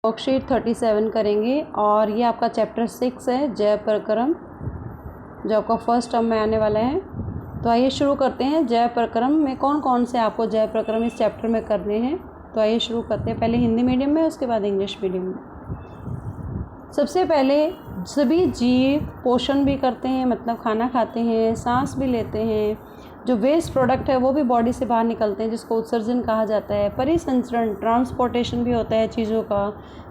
Worksheet 37 करेंगे और ये आपका चैप्टर 6 है जय प्रक्रम, जो आपका फर्स्ट टर्म में आने वाला है। तो आइए शुरू करते हैं। जय प्रक्रम में कौन कौन से आपको जय प्रक्रम इस चैप्टर में करने हैं, तो आइए शुरू करते हैं। पहले हिंदी मीडियम में, उसके बाद इंग्लिश मीडियम में। सबसे पहले सभी जीव पोषण भी करते हैं, मतलब खाना खाते हैं, सांस भी लेते हैं। जो वेस्ट प्रोडक्ट है वो भी बॉडी से बाहर निकलते हैं, जिसको उत्सर्जन कहा जाता है। परिसंचरण, ट्रांसपोर्टेशन भी होता है चीज़ों का।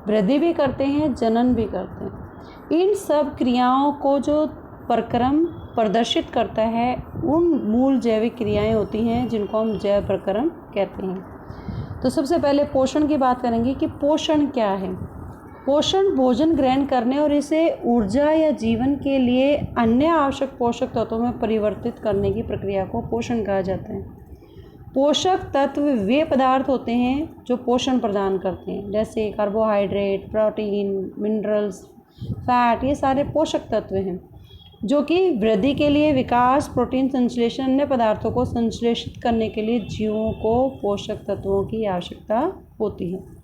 वृद्धि भी करते हैं, जनन भी करते हैं। इन सब क्रियाओं को जो प्रक्रम प्रदर्शित करता है, उन मूल जैविक क्रियाएं होती हैं जिनको हम जैव प्रक्रम कहते हैं। तो सबसे पहले पोषण की बात करेंगे कि पोषण क्या है। पोषण भोजन ग्रहण करने और इसे ऊर्जा या जीवन के लिए अन्य आवश्यक पोषक तत्वों में परिवर्तित करने की प्रक्रिया को पोषण कहा जाता है। पोषक तत्व वे पदार्थ होते हैं जो पोषण प्रदान करते हैं, जैसे कार्बोहाइड्रेट, प्रोटीन, मिनरल्स, फैट, ये सारे पोषक तत्व हैं जो कि वृद्धि के लिए, विकास, प्रोटीन संश्लेषण, अन्य पदार्थों को संश्लेषित करने के लिए जीवों को पोषक तत्वों की आवश्यकता होती है।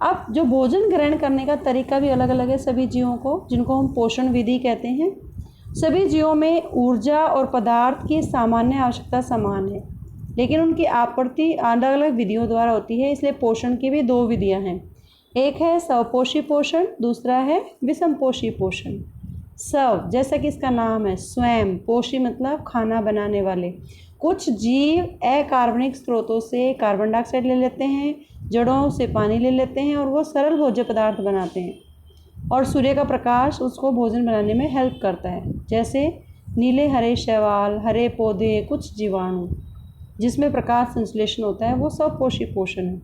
अब जो भोजन ग्रहण करने का तरीका भी अलग अलग है सभी जीवों को, जिनको हम पोषण विधि कहते हैं। सभी जीवों में ऊर्जा और पदार्थ की सामान्य आवश्यकता समान है, लेकिन उनकी आपूर्ति अलग अलग विधियों द्वारा होती है। इसलिए पोषण की भी दो विधियां हैं। एक है स्वपोषी पोषण, दूसरा है विषमपोषी पोषण। स्व जैसा कि इसका नाम है, स्वयं। पोषी मतलब खाना बनाने वाले। कुछ जीव अकार्बनिक स्रोतों से कार्बन डाइऑक्साइड ले लेते हैं, जड़ों से पानी ले लेते हैं और वो सरल भोज्य पदार्थ बनाते हैं, और सूर्य का प्रकाश उसको भोजन बनाने में हेल्प करता है। जैसे नीले हरे शैवाल, हरे पौधे, कुछ जीवाणु जिसमें प्रकाश संश्लेषण होता है, वो स्वपोषी पोषण है।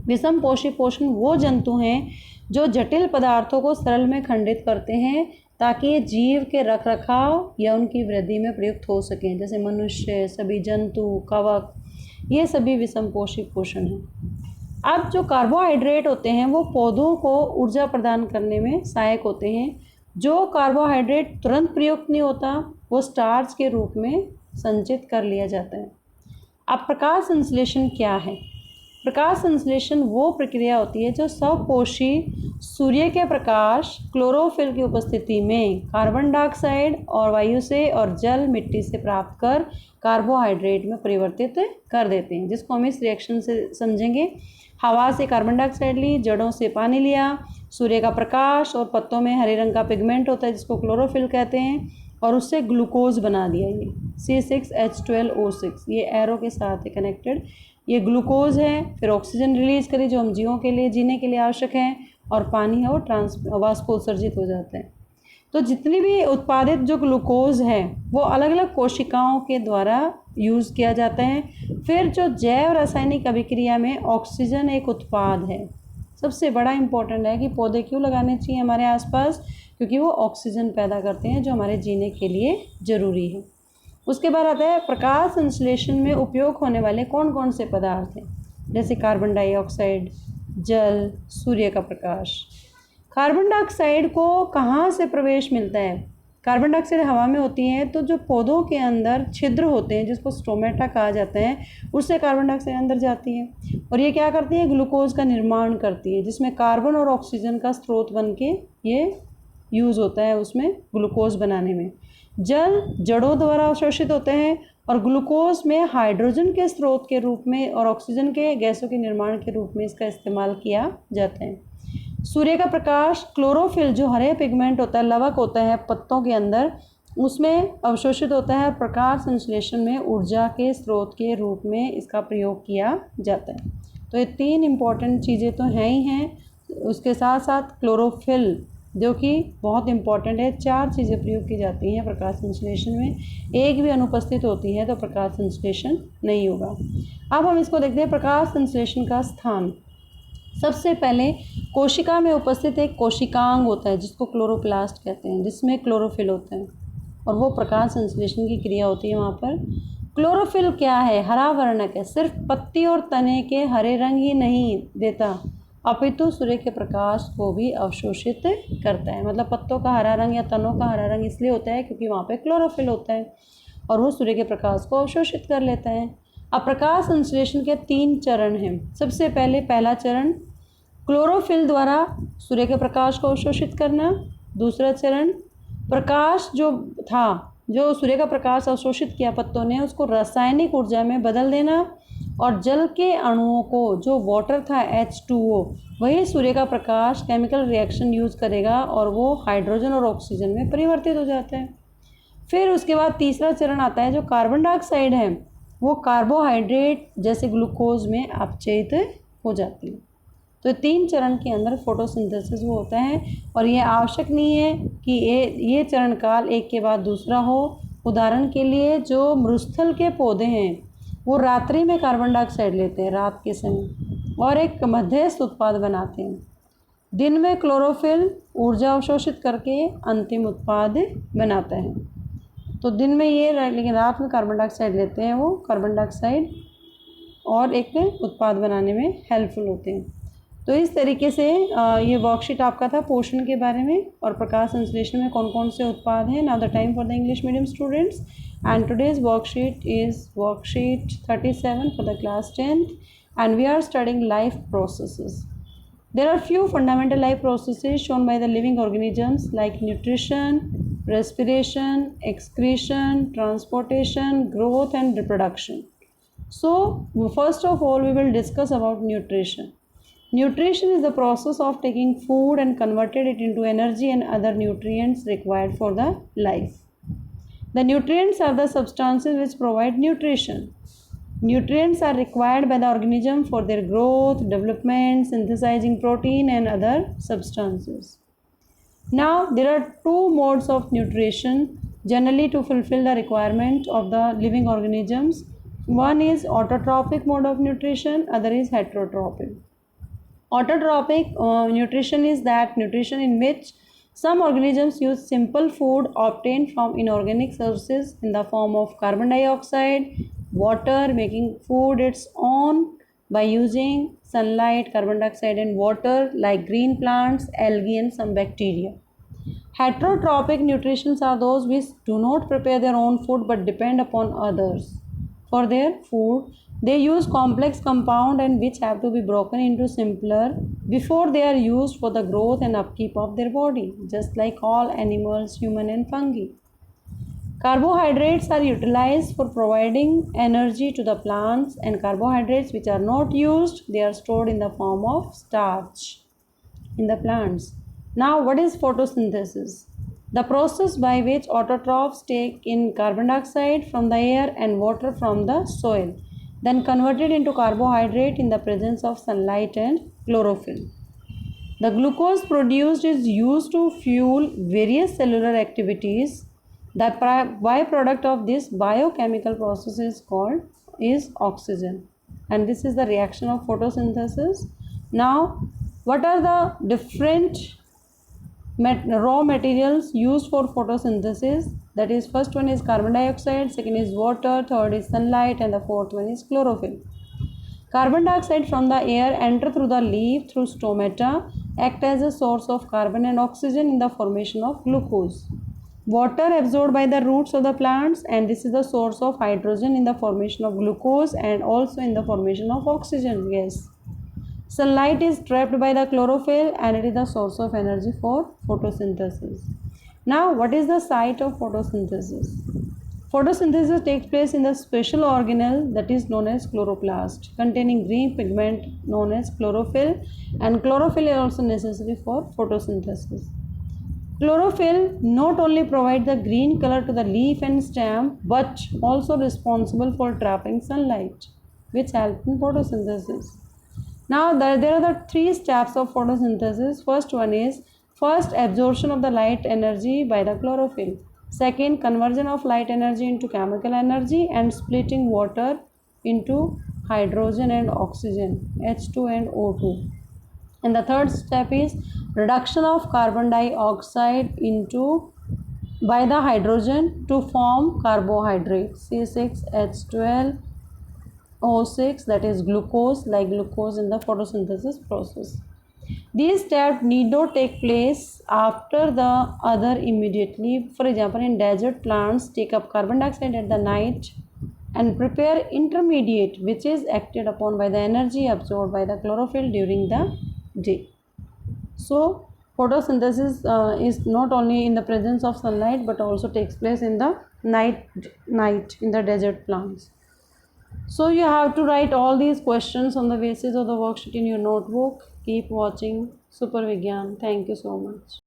विषमपोषी पोषण वो जंतु हैं जो जटिल पदार्थों को सरल में खंडित करते हैं ताकि ये जीव के रखरखाव या उनकी वृद्धि में प्रयुक्त हो सकें, जैसे मनुष्य, सभी जंतु, कवक, ये सभी विषमपोषी पोषण हैं। अब जो कार्बोहाइड्रेट होते हैं वो पौधों को ऊर्जा प्रदान करने में सहायक होते हैं। जो कार्बोहाइड्रेट तुरंत प्रयुक्त नहीं होता, वो स्टार्च के रूप में संचित कर लिया जाता है। अब प्रकाश संश्लेषण क्या है? प्रकाश संश्लेषण वो प्रक्रिया होती है जो स्वपोषी सूर्य के प्रकाश, क्लोरोफिल की उपस्थिति में कार्बन डाइऑक्साइड और वायु से और जल, मिट्टी से प्राप्त कर कार्बोहाइड्रेट में परिवर्तित कर देते हैं, जिसको हम इस रिएक्शन से समझेंगे। हवा से कार्बन डाइऑक्साइड ली, जड़ों से पानी लिया, सूर्य का प्रकाश और पत्तों में हरे रंग का पिगमेंट होता है जिसको क्लोरोफिल कहते हैं, और उससे ग्लूकोज बना दिया। ये C6H12O6, ये एरो के साथ है कनेक्टेड, ये ग्लूकोज है। फिर ऑक्सीजन रिलीज करी जो हम जीवों के लिए जीने के लिए आवश्यक है, और पानी है वो वाष्पोत्सर्जित हो जाता है। तो जितनी भी उत्पादित जो ग्लूकोज है वो अलग अलग कोशिकाओं के द्वारा यूज़ किया जाता है। फिर जो जैव रासायनिक अभिक्रिया में ऑक्सीजन एक उत्पाद है। सबसे बड़ा इम्पोर्टेंट है कि पौधे क्यों लगाने चाहिए हमारे आसपास, क्योंकि वो ऑक्सीजन पैदा करते हैं जो हमारे जीने के लिए ज़रूरी है। उसके बाद आता है प्रकाश संश्लेषण में उपयोग होने वाले कौन कौन से पदार्थ हैं, जैसे कार्बन डाइऑक्साइड, जल, सूर्य का प्रकाश। कार्बन डाइऑक्साइड को कहाँ से प्रवेश मिलता है? कार्बन डाइऑक्साइड हवा में होती है, तो जो पौधों के अंदर छिद्र होते हैं जिसको स्टोमेटा कहा जाता है, उससे कार्बन डाइऑक्साइड अंदर जाती है, और ये क्या करती है? ग्लूकोज का निर्माण करती है, जिसमें कार्बन और ऑक्सीजन का स्रोत बन के ये यूज़ होता है उसमें ग्लूकोज बनाने में। जल जड़ों द्वारा अवशोषित होते हैं, और ग्लूकोज में हाइड्रोजन के स्रोत के रूप में और ऑक्सीजन के गैसों के निर्माण के रूप में इसका इस्तेमाल किया जाता है। सूर्य का प्रकाश, क्लोरोफिल जो हरे पिगमेंट होता है, लवक होता है पत्तों के अंदर, उसमें अवशोषित होता है, और प्रकाश संश्लेषण में ऊर्जा के स्रोत के रूप में इसका प्रयोग किया जाता है। तो ये तीन इम्पॉर्टेंट चीज़ें तो हैं ही हैं। उसके साथ साथ क्लोरोफिल जो कि बहुत इम्पॉर्टेंट है। चार चीज़ें प्रयोग की जाती हैं प्रकाश संश्लेषण में, एक भी अनुपस्थित होती है तो प्रकाश संश्लेषण नहीं होगा। अब हम इसको देखते हैं प्रकाश संश्लेषण का स्थान। सबसे पहले कोशिका में उपस्थित एक कोशिकांग होता है जिसको क्लोरोप्लास्ट कहते हैं, जिसमें क्लोरोफिल होता है, और वो प्रकाश संश्लेषण की क्रिया होती है वहाँ पर। क्लोरोफिल क्या है? हरा वर्णक है, सिर्फ पत्ती और तने के हरे रंग ही नहीं देता, अपितु सूर्य के प्रकाश को भी अवशोषित करता है। मतलब पत्तों का हरा रंग या तनों का हरा रंग इसलिए होता है क्योंकि वहाँ पे क्लोरोफिल होता है, और वो सूर्य के प्रकाश को अवशोषित कर लेता है। अब प्रकाश संश्लेषण के 3 चरण हैं। सबसे पहले पहला चरण क्लोरोफिल द्वारा सूर्य के प्रकाश को अवशोषित करना। दूसरा चरण, प्रकाश जो था, जो सूर्य का प्रकाश अवशोषित किया पत्तों ने, उसको रासायनिक ऊर्जा में बदल देना और जल के अणुओं को, जो वाटर था H2O, वही सूर्य का प्रकाश केमिकल रिएक्शन यूज़ करेगा और वो हाइड्रोजन और ऑक्सीजन में परिवर्तित हो जाता है। फिर उसके बाद तीसरा चरण आता है, जो कार्बन डाइऑक्साइड है वो कार्बोहाइड्रेट जैसे ग्लूकोज में अपचयित हो जाती है। तो 3 चरण के अंदर फोटोसिंथेसिस वो होता है और ये आवश्यक नहीं है कि ये चरण काल एक के बाद दूसरा हो। उदाहरण के लिए जो मरुस्थल के पौधे हैं वो रात्रि में कार्बन डाइऑक्साइड लेते हैं रात के समय और एक मध्यस्थ उत्पाद बनाते हैं। दिन में क्लोरोफिल ऊर्जा अवशोषित करके अंतिम उत्पाद बनाता है। तो दिन में ये, लेकिन रात में कार्बन डाइऑक्साइड लेते हैं वो कार्बन डाइऑक्साइड और एक उत्पाद बनाने में हेल्पफुल होते हैं। तो इस तरीके से ये वर्कशीट आपका था पोषण के बारे में और प्रकाश संश्लेषण में कौन कौन से उत्पाद हैं। Now the time for the English medium students and today's worksheet is worksheet 37 for the class 10th and we are studying life processes. There are few fundamental life processes shown by the living organisms like nutrition, respiration, excretion, transportation, growth and reproduction. So first of all we will discuss about nutrition. Nutrition is the process of taking food and converted it into energy and other nutrients required for the life. The nutrients are the substances which provide nutrition. Nutrients are required by the organism for their growth, development, synthesizing protein and other substances. Now, there are two modes of nutrition generally to fulfill the requirement of the living organisms. One is autotrophic mode of nutrition, other is heterotrophic. Autotrophic nutrition is that nutrition in which some organisms use simple food obtained from inorganic sources in the form of carbon dioxide, water, making food its own by using sunlight, carbon dioxide and water like green plants, algae and some bacteria. Heterotrophic nutritions are those which do not prepare their own food but depend upon others for their food. They use complex compound and which have to be broken into simpler before they are used for the growth and upkeep of their body, just like all animals, human and fungi. Carbohydrates are utilized for providing energy to the plants, and carbohydrates which are not used, they are stored in the form of starch in the plants. Now, what is photosynthesis? The process by which autotrophs take in carbon dioxide from the air and water from the soil, then converted into carbohydrate in the presence of sunlight and chlorophyll. The glucose produced is used to fuel various cellular activities. The byproduct of this biochemical process is oxygen, and this is the reaction of photosynthesis. Now, what are the different raw materials used for photosynthesis? That is, first one is carbon dioxide, second is water, third is sunlight, and the fourth one is chlorophyll. Carbon dioxide from the air enter through the leaf through stomata, act as a source of carbon and oxygen in the formation of glucose. Water absorbed by the roots of the plants, and this is the source of hydrogen in the formation of glucose and also in the formation of oxygen gas. Sunlight is trapped by the chlorophyll and it is the source of energy for photosynthesis. Now, what is the site of photosynthesis? Photosynthesis takes place in the special organelle that is known as chloroplast, containing green pigment known as chlorophyll, and chlorophyll is also necessary for photosynthesis. Chlorophyll not only provides the green color to the leaf and stem but also responsible for trapping sunlight, which helps in photosynthesis. Now there are the 3 steps of photosynthesis. First one is absorption of the light energy by the chlorophyll. Second, conversion of light energy into chemical energy and splitting water into hydrogen and oxygen, H2 and O2. And the third step is reduction of carbon dioxide by the hydrogen to form carbohydrate, C6H12O6, that is glucose, like glucose in the photosynthesis process. These steps need not take place after the other immediately. For example, in desert, plants take up carbon dioxide at the night and prepare intermediate which is acted upon by the energy absorbed by the chlorophyll during the day. So photosynthesis is not only in the presence of sunlight but also takes place in the night in the desert plants. So you have to write all these questions on the basis of the worksheet in your notebook. Keep watching Super Vigyan. Thank you so much.